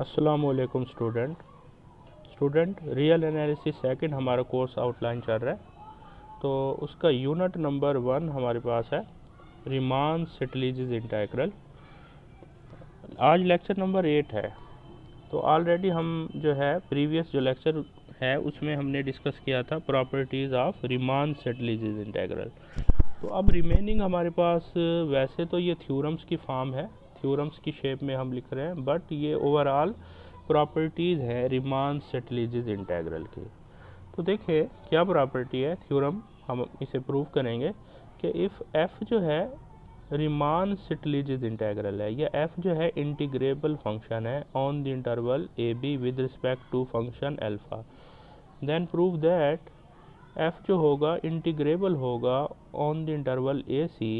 अस्सलामुअलैकुम student real analysis second हमारा course outline चल रहा है। तो उसका यूनिट नंबर 1 हमारे पास है रीमान सेटलिजीज इंटीग्रल। आज लेक्चर नंबर 8 है। तो ऑलरेडी हम जो है प्रीवियस जो लेक्चर है उसमें हमने डिस्कस किया था प्रॉपर्टीज़ ऑफ रीमान सेटलिजीज इंटीग्रल। तो अब रिमेनिंग हमारे पास वैसे तो ये थ्योरम्स की फॉर्म है, थ्योरम्स की शेप में हम लिख रहे हैं, बट ये ओवरऑल प्रॉपर्टीज़ है रीमान सेटलिजीज इंटीग्रल की। तो देखिए क्या प्रॉपर्टी है, थ्योरम हम इसे प्रूव करेंगे कि इफ़ एफ जो है रीमान सेटलिजीज इंटीग्रल है, या एफ जो है इंटीग्रेबल फंक्शन है on the interval A B with respect to function alpha, then prove that F जो होगा इंटीग्रेबल होगा on the interval A C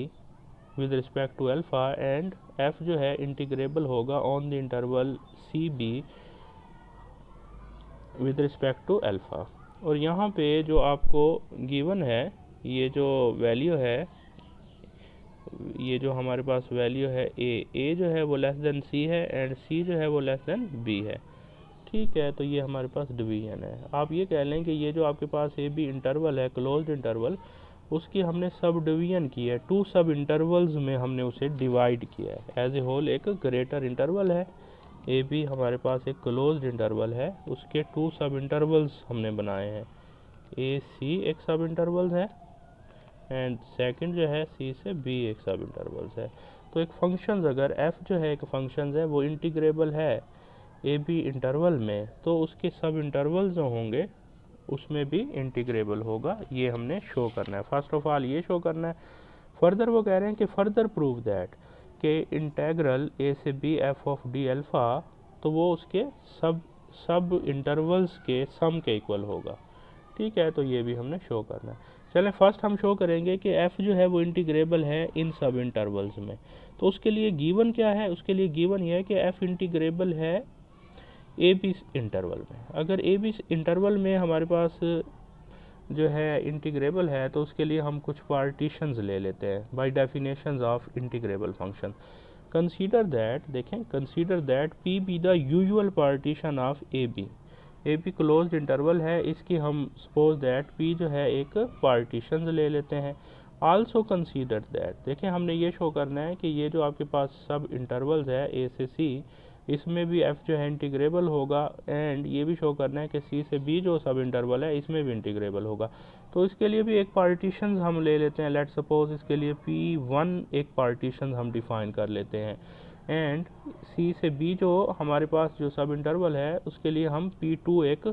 with respect to alpha, and F जो है इंटीग्रेबल होगा on the interval C B with respect to alpha. और यहाँ पे जो आपको गिवन है, ये जो वैल्यू है, ये जो हमारे पास वैल्यू है ए जो है वो लेस देन सी है एंड सी जो है वो लेस देन बी है। ठीक है, तो ये हमारे पास डिवीजन है। आप ये कह लें कि ये जो आपके पास ए बी इंटरवल है, क्लोज्ड इंटरवल, उसकी हमने सब डिवीजन की है, 2 सब इंटरवल्स में हमने उसे डिवाइड किया है। एज ए होल एक ग्रेटर इंटरवल है, ए बी हमारे पास एक क्लोज्ड इंटरवल है, उसके 2 सब इंटरवल्स हमने बनाए हैं। ए सी एक सब इंटरवल है एंड सेकंड जो है सी से बी एक सब इंटरवल्स है। तो एक फंक्शन अगर एफ जो है एक फंक्शन है वो इंटीग्रेबल है ए बी इंटरवल में, तो उसके सब इंटरवल जो होंगे उसमें भी इंटीग्रेबल होगा। ये हमने शो करना है। फर्स्ट ऑफ ऑल ये शो करना है। फर्दर वो कह रहे हैं कि फर्दर प्रूव दैट कि इंटेग्रल ए से B F of D alpha, तो वो उसके सब इंटरवल्स के सम के इक्वल होगा। ठीक है, तो ये भी हमने शो करना है। चलें फर्स्ट हम शो करेंगे कि एफ जो है वो इंटीग्रेबल है इन सब इंटरवल्स में। तो उसके लिए गिवन क्या है, उसके लिए गिवन ये है कि एफ इंटीग्रेबल है ए बी इंटरवल में। अगर ए बी इंटरवल में हमारे पास जो है इंटीग्रेबल है, तो उसके लिए हम कुछ पार्टीशंस ले लेते हैं by definitions of integrable function. Consider that, देखें, consider that P be the usual partition of a b closed interval है, इसकी हम सपोज दैट पी जो है एक पार्टीशन ले लेते हैं। आल्सो कंसीडर दैट, देखें हमने ये शो करना है कि ये जो आपके पास सब इंटरवल्स है ए से सी, इसमें भी एफ जो है इंटीग्रेबल होगा, एंड ये भी शो करना है कि सी से बी जो सब इंटरवल है इसमें भी इंटीग्रेबल होगा। तो इसके लिए भी एक पार्टीशन हम ले लेते हैं। लेट सपोज इसके लिए P1 एक पार्टीशन हम डिफाइन कर लेते हैं, एंड सी से बी जो हमारे पास जो सब इंटरवल है उसके लिए हम P2 एक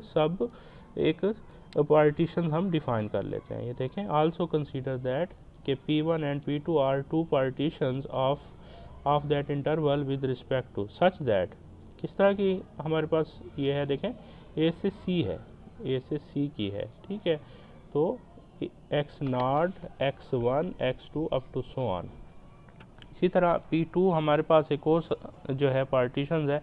पार्टीशन हम डिफाइन कर लेते हैं। ये देखें, आल्सो कंसीडर दैट कि P1 and P2 are 2 partitions of that interval with respect to such that, किस तरह की हमारे पास ये है, देखें ए से सी है, ए से सी की है। ठीक है, तो x0 x1 x2 up to so on. इसी तरह P2 हमारे पास एक और जो है पार्टीशन है,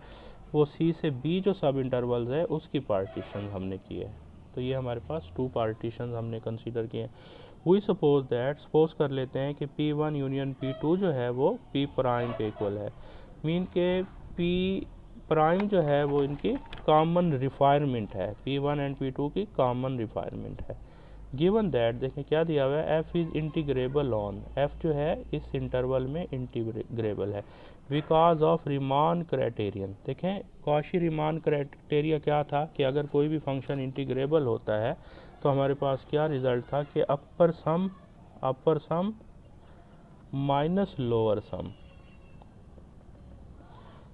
वो सी से बी जो सब इंटरवल्स है उसकी पार्टीशन हमने की है। तो ये हमारे पास 2 पार्टीशन हमने कंसीडर किए हैं। वी सपोज दैट, सपोज कर लेते हैं कि P1 यूनियन P2 जो है वो P प्राइम के इक्वल है, मीन के P प्राइम जो है वो इनकी कॉमन रिक्वायरमेंट है, P1 एंड P2 की कॉमन रिक्वायरमेंट है। गिवन दैट, देखें क्या दिया हुआ है, F is integrable on, F जो है इस इंटरवल में इंटीग्रेबल है बिकॉज ऑफ रीमान क्राइटेरियन। देखें कॉशी रीमान क्राइटेरिया क्या था कि अगर कोई भी फंक्शन इंटीग्रेबल होता है तो हमारे पास क्या रिजल्ट था कि upper sum minus lower sum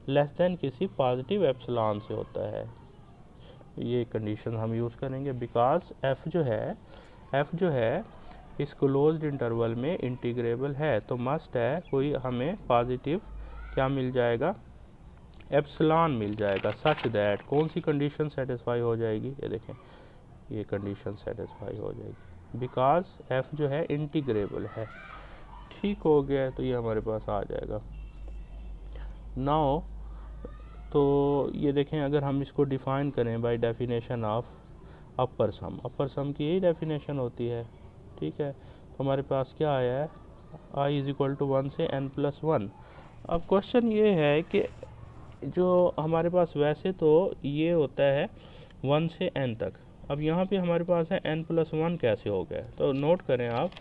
less than किसी पॉजिटिव एप्सिलॉन से होता है। ये कंडीशन हम यूज़ करेंगे बिकॉज एफ जो है इस क्लोज्ड इंटरवल में इंटीग्रेबल है, तो मस्ट है कोई हमें पॉजिटिव क्या मिल जाएगा, एप्सिलॉन मिल जाएगा। सच दैट कौन सी कंडीशन सेटिस्फाई हो जाएगी, ये देखें ये कंडीशन सेटिस्फाई हो जाएगी बिकॉज एफ जो है इंटीग्रेबल है। ठीक हो गया, तो ये हमारे पास आ जाएगा। नाउ तो ये देखें अगर हम इसको डिफाइन करें बाय डेफिनेशन ऑफ अपर सम की यही डेफिनेशन होती है। ठीक है, तो हमारे पास क्या आया है, i = 1 से n+1। अब क्वेश्चन ये है कि जो हमारे पास वैसे तो ये होता है 1 से n तक, अब यहाँ पे हमारे पास है n+1 कैसे हो गया। तो नोट करें आप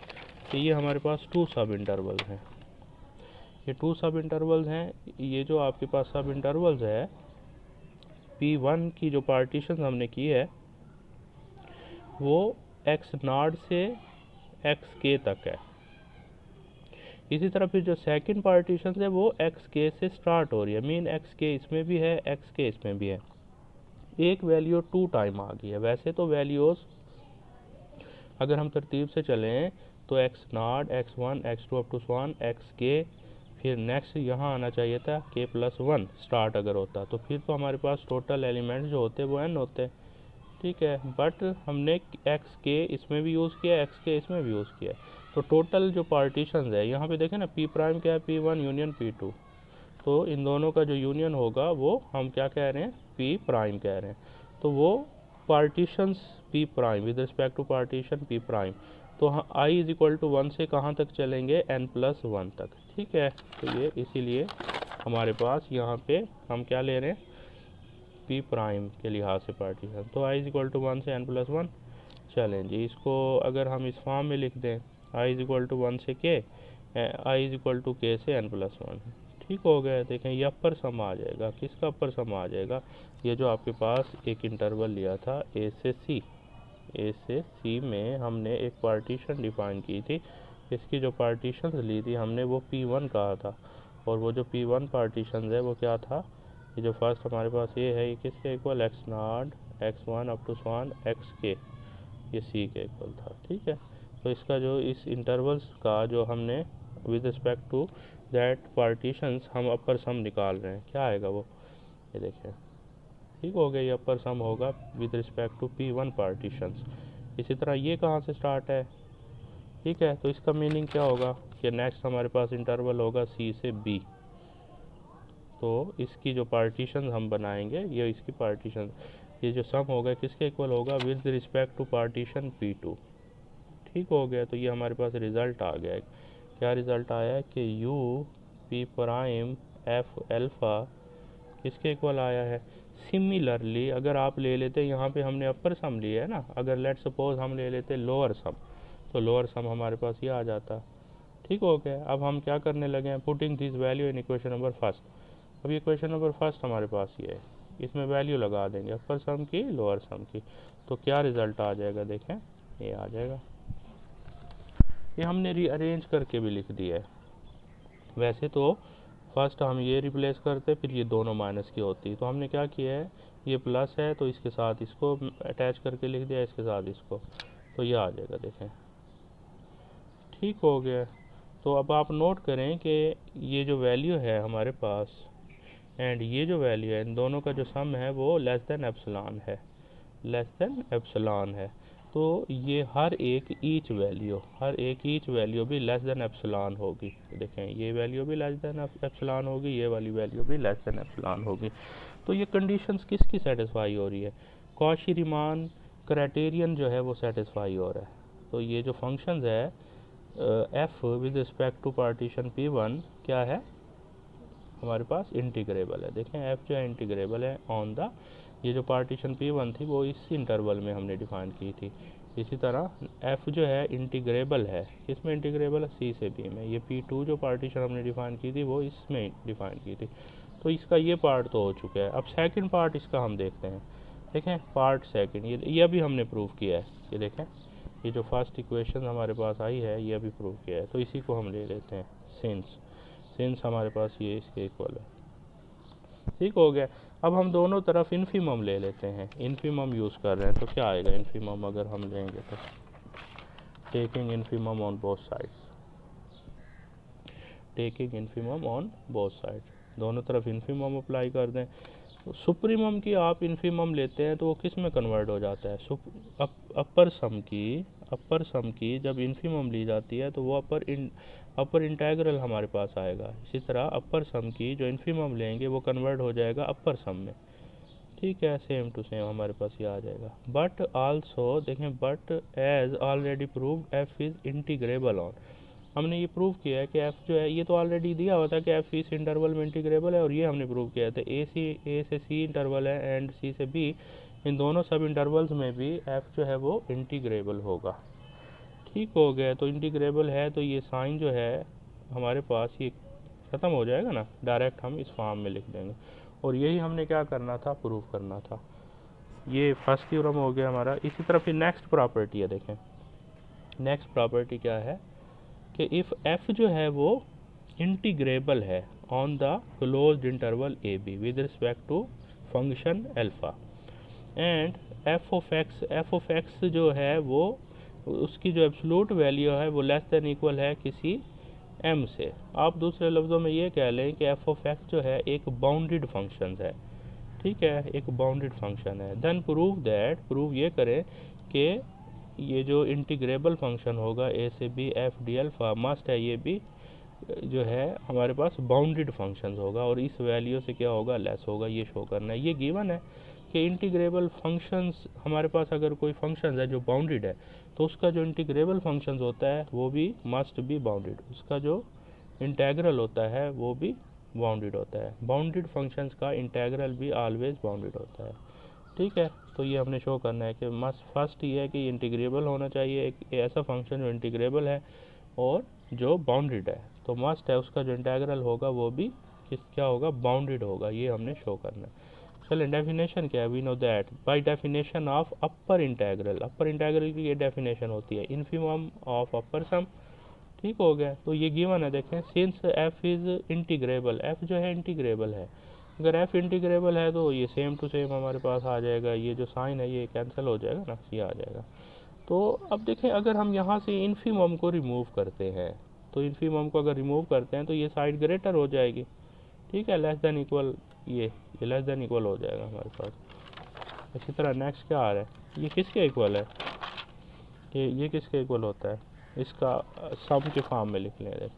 कि ये हमारे पास 2 सब इंटरवल्स हैं, ये 2 सब इंटरवल्स हैं। ये जो आपके पास सब इंटरवल्स है P1 की जो पार्टीशन हमने की है वो x0 से xk तक है। इसी तरह फिर जो सेकंड पार्टीशन है वो xk से स्टार्ट हो रही है, मीन xk इसमें भी है xk इसमें भी है। एक वैल्यू 2 टाइम आ गई है। वैसे तो वैल्यूज अगर हम तरतीब से चलें तो x0, x1, x2 up to x1 xk, फिर नेक्स्ट यहाँ आना चाहिए था k+1 स्टार्ट अगर होता, तो फिर तो हमारे पास टोटल एलिमेंट्स जो होते वो n होते, ठीक है। बट हमने xk इसमें भी यूज़ किया, xk इसमें भी यूज़ किया, तो टोटल जो पार्टीशन है यहाँ पे देखें ना, p प्राइम क्या है, p1 यूनियन p2, तो इन दोनों का जो यूनियन होगा वो हम क्या कह रहे हैं, p प्राइम कह रहे हैं। तो वो partitions p prime with respect to partition p prime, तो i इज इक्वल टू 1 से कहाँ तक चलेंगे, n+1 तक, ठीक है। तो ये इसीलिए हमारे पास यहाँ पे हम क्या ले रहे हैं, p प्राइम के लिहाज से पार्टीशन, तो i इज इक्वल टू 1 से n+1। चलें जी, इसको अगर हम इस फॉर्म में लिख दें, i इज इक्वल टू 1 से k, i is equal to k से n+1, ठीक हो गया। देखें ये अपर सम आ जाएगा, किसका अपर सम आ जाएगा, ये जो आपके पास एक इंटरवल लिया था a से c में हमने एक पार्टीशन डिफाइन की थी, इसकी जो पार्टीशन ली थी हमने वो p1 कहा था, और वो जो p1 पार्टीशन है वो क्या था, ये जो फर्स्ट हमारे पास ये है, ये किसके equal, x0, x1 up to xk, ये c के इक्वल था, ठीक है। तो इसका जो इस इंटरवल्स का जो हमने with respect to that partitions हम अपर सम निकाल रहे हैं, क्या आएगा वो, ये देखें, ठीक हो गया। ये अपर सम होगा with respect to p1 partitions. इसी तरह ये कहाँ से स्टार्ट है, ठीक है, तो इसका मीनिंग क्या होगा कि नेक्स्ट हमारे पास इंटरवल होगा c से b, तो इसकी जो पार्टीशन हम बनाएंगे, ये इसकी पार्टीशन, ये जो सम होगा किसके इक्वल होगा, with respect to partition p2, ठीक हो गया। तो ये हमारे पास रिज़ल्ट आ गया है, क्या रिज़ल्ट आया है कि u p prime f alpha किसके इक्वल आया है। सिमिलरली अगर आप ले लेते, यहाँ पे हमने अपर सम लिया है ना, अगर लेट सपोज हम ले लेते लोअर सम, तो लोअर सम हमारे पास ये आ जाता, ठीक हो गया। अब हम क्या करने लगे हैं, putting this value in equation number first. अब ये क्वेश्चन नंबर फर्स्ट हमारे पास ये है, इसमें वैल्यू लगा देंगे अपर सम की लोअर सम की, तो क्या रिज़ल्ट आ जाएगा, देखें ये आ जाएगा। ये हमने रीअरेंज करके भी लिख दिया है, वैसे तो फर्स्ट हम ये रिप्लेस करते फिर ये दोनों माइनस की होती, तो हमने क्या किया है, ये प्लस है तो इसके साथ इसको अटैच करके लिख दिया, इसके साथ इसको, तो ये आ जाएगा, देखें ठीक हो गया। तो अब आप नोट करें कि ये जो वैल्यू है हमारे पास एंड ये जो वैल्यू है, इन दोनों का जो सम है वो लेस देन एप्सिलॉन है, लेस देन एप्सिलॉन है। तो ये हर एक ईच वैल्यू भी लेस देन एप्सिलॉन होगी, देखें ये वैल्यू भी लेस देन एप्सिलॉन होगी, ये वाली वैल्यू भी लेस देन एप्सिलॉन होगी। तो ये कंडीशंस किसकी सेटिस्फाई हो रही है, कॉशी-रीमान क्राइटेरियन जो है वो सेटिस्फाई हो रहा है। तो ये जो फंक्शंस है f with respect to partition p1 क्या है हमारे पास, इंटीग्रेबल है, देखें f जो है इंटीग्रेबल है ऑन द, ये जो पार्टीशन p1 थी वो इस इंटरवल में हमने डिफाइन की थी। इसी तरह f जो है इंटीग्रेबल है, किसमें इंटीग्रेबल है, c से b में। ये p2 जो पार्टीशन हमने डिफाइन की थी वो इसमें डिफाइन की थी। तो इसका ये पार्ट तो हो चुका है। अब सेकंड पार्ट इसका हम देखते हैं, देखें पार्ट सेकंड, ये भी हमने प्रूव किया है, ये देखें ये जो फर्स्ट इक्वेशन हमारे पास आई है ये भी प्रूव किया है। तो इसी को हम ले लेते हैं, सिंस हमारे पास ये इसके इक्वल है, ठीक हो गया। अब हम दोनों तरफ इन्फीमम ले लेते हैं, इन्फीमम यूज़ कर रहे हैं, तो क्या आएगा इन्फीमम अगर हम लेंगे तो, taking infimum on both sides, taking infimum on both sides, दोनों तरफ इन्फीमम अप्लाई कर दें। तो सुप्रीमम की आप इन्फीमम लेते हैं तो वो किस में कन्वर्ट हो जाता है, अपर सम की जब इन्फीमम ली जाती है तो वो अपर इंटेग्रल हमारे पास आएगा। इसी तरह अपर सम की जो इन्फीमम लेंगे वो कन्वर्ट हो जाएगा अपर सम में, ठीक है, सेम टू सेम हमारे पास ये आ जाएगा। बट आल्सो देखें, but as already proved F is integrable on, हमने ये प्रूव किया है कि एफ जो है, ये तो ऑलरेडी दिया हुआ था कि एफ इस इंटरवल में इंटीग्रेबल है, और ये हमने प्रूव किया था ए से सी इंटरवल है एंड सी से बी, इन दोनों सब इंटरवल्स में भी एफ जो है वो इंटीग्रेबल होगा। ठीक हो गया, तो इंटीग्रेबल है तो ये साइन जो है हमारे पास ये ख़त्म हो जाएगा ना, डायरेक्ट हम इस फॉर्म में लिख देंगे। और यही हमने क्या करना था, प्रूव करना था। ये फर्स्ट थ्योरम हो गया हमारा। इसी तरह फिर नेक्स्ट प्रॉपर्टी है, देखें नेक्स्ट प्रॉपर्टी क्या है कि इफ़ एफ जो है वो इंटीग्रेबल है on the closed interval A B with respect to function alpha, and F of X जो है वो उसकी जो एब्सोल्यूट वैल्यू है वो लेस देन इक्वल है किसी m से। आप दूसरे लफ्ज़ों में ये कह लें कि एफ ऑफ एक्स जो है एक बाउंडेड फंक्शन है, ठीक है, एक बाउंडेड फंक्शन है। देन प्रूव ये करें कि ये जो इंटीग्रेबल फंक्शन होगा ए से B F D alpha must है ये भी जो है हमारे पास बाउंडेड फंक्शंस होगा, और इस वैल्यू से क्या होगा, लेस होगा। ये शो करना है। ये गिवन है कि इंटीग्रेबल फंक्शंस हमारे पास अगर कोई फंक्शन है जो बाउंडेड है तो उसका जो इंटीग्रेबल फंक्शंस होता है वो भी मस्ट बी बाउंडेड, उसका जो इंटेग्रल होता है वो भी बाउंडेड होता है। बाउंडेड फंक्शंस का इंटेग्रल भी ऑलवेज बाउंडेड होता है, ठीक है। तो ये हमने शो करना है कि मस्ट फर्स्ट ये है कि इंटीग्रेबल होना चाहिए, एक ऐसा फंक्शन जो इंटीग्रेबल है और जो बाउंडेड है, तो मस्ट है उसका जो इंटेग्रल होगा वो भी क्या होगा, बाउंडेड होगा। ये हमने शो करना है। चलिए डेफिनेशन क्या है, we know that by definition of upper integral. Upper integral की ये डेफिनेशन होती है इन्फिमम ऑफ अपर सम। ठीक हो गया, तो ये गिवन है। देखें since F is integrable, F जो है इंटीग्रेबल है, अगर एफ इंटीग्रेबल है तो ये सेम टू सेम हमारे पास आ जाएगा, ये जो साइन है ये कैंसिल हो जाएगा ना, ये आ जाएगा। तो अब देखें अगर हम यहाँ से इन्फिमम को रिमूव करते हैं, तो इन्फिमम को अगर रिमूव करते हैं तो ये साइड ग्रेटर हो जाएगी, ठीक है, लेस देन इक्वल, ये लेस देन इक्वल हो जाएगा हमारे पास। इसी तरह नेक्स्ट क्या आ रहा है, ये किसके इक्वल है, ये किसके इक्वल होता है, इसका सम के फॉर्म में लिख लें,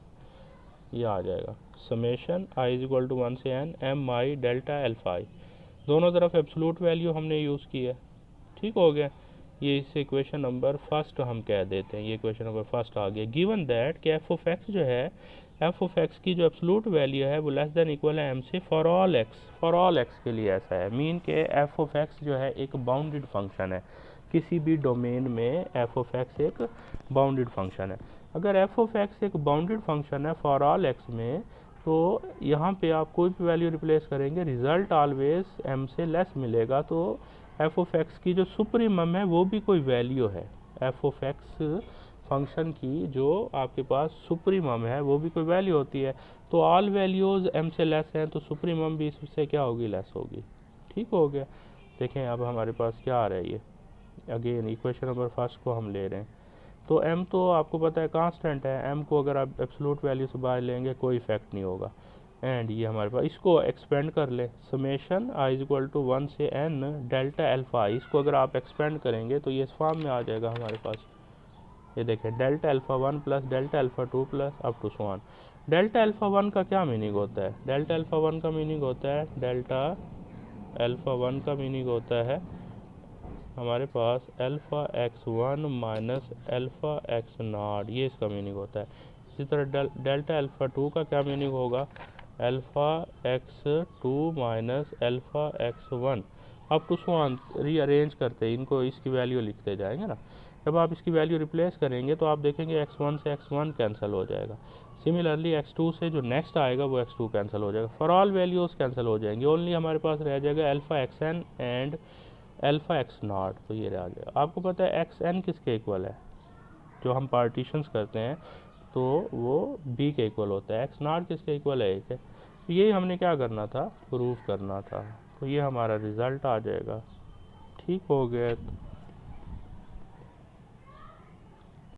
ये आ जाएगा summation i is equal to 1 से n M i delta alpha i. दोनों तरफ एब्सोल्यूट वैल्यू हमने यूज़ की है। ठीक हो गया, ये इस इक्वेशन नंबर फर्स्ट हम कह देते हैं, ये इक्वेशन नंबर फर्स्ट आ गया। गिवन दैट कि एफ ऑफ एक्स जो है, एफ ऑफ एक्स की जो एब्सोल्यूट वैल्यू है वो लेस देन इक्वल है m से फॉर ऑल एक्स के लिए ऐसा है। मीन के एफ ऑफ एक्स जो है एक बाउंडेड फंक्शन है, किसी भी डोमेन में एफ ऑफ एक्स एक बाउंडेड फंक्शन है। अगर एफ ऑफ एक्स एक बाउंडेड फंक्शन है फॉर ऑल एक्स में, तो यहाँ पे आप कोई भी वैल्यू रिप्लेस करेंगे रिजल्ट ऑलवेज m से लेस मिलेगा। तो एफ ऑफ एक्स की जो सुप्रीमम है वो भी कोई वैल्यू है, एफ ऑफ एक्स फंक्शन की जो आपके पास सुप्रीमम है वो भी कोई वैल्यू होती है। तो ऑल वैल्यूज़ m से लेस हैं तो सुप्रीमम भी इससे क्या होगी, लेस होगी। ठीक हो गया, देखें अब हमारे पास क्या आ रहा है, ये अगेन इक्वेशन नंबर फर्स्ट को हम ले रहे हैं। तो m तो आपको पता है कांस्टेंट है, m को अगर आप एब्सोल्यूट वैल्यू से बाहर लेंगे कोई इफेक्ट नहीं होगा। एंड ये हमारे पास, इसको एक्सपेंड कर ले, summation i is equal to 1 से n डेल्टा अल्फा, इसको अगर आप एक्सपेंड करेंगे तो ये इस फॉर्म में आ जाएगा हमारे पास। ये देखें delta alpha 1 plus delta alpha 2 plus up to so on. Delta alpha 1 का क्या मीनिंग होता है, डेल्टा अल्फा 1 का मीनिंग होता है, डेल्टा अल्फा 1 का मीनिंग होता है हमारे पास alpha x1 minus alpha x naught, ये इसका मीनिंग होता है। इसी तरह डेल्टा अल्फ़ा 2 का क्या मीनिंग होगा, alpha x2 minus alpha x1 अब टू सो रीअरेंज करते हैं इनको, इसकी वैल्यू लिखते जाएंगे ना। जब आप इसकी वैल्यू रिप्लेस करेंगे तो आप देखेंगे x1 से x1 कैंसिल हो जाएगा। सिमिलरली x2 से जो नेक्स्ट आएगा वो x2 कैंसिल हो जाएगा, फॉर ऑल वैल्यूज़ कैंसिल हो जाएंगे। ओनली हमारे पास रह जाएगा alpha xn and alpha x not. तो ये रह गया। आपको पता है एक्स एन किसके इक्वल है, जो हम पार्टीशंस करते हैं तो वो बी के इक्वल होता है, एक्स नॉट किसके इक्वल है, 1 है। तो यही हमने क्या करना था, प्रूफ करना था। तो ये हमारा रिज़ल्ट आ जाएगा। ठीक हो गया।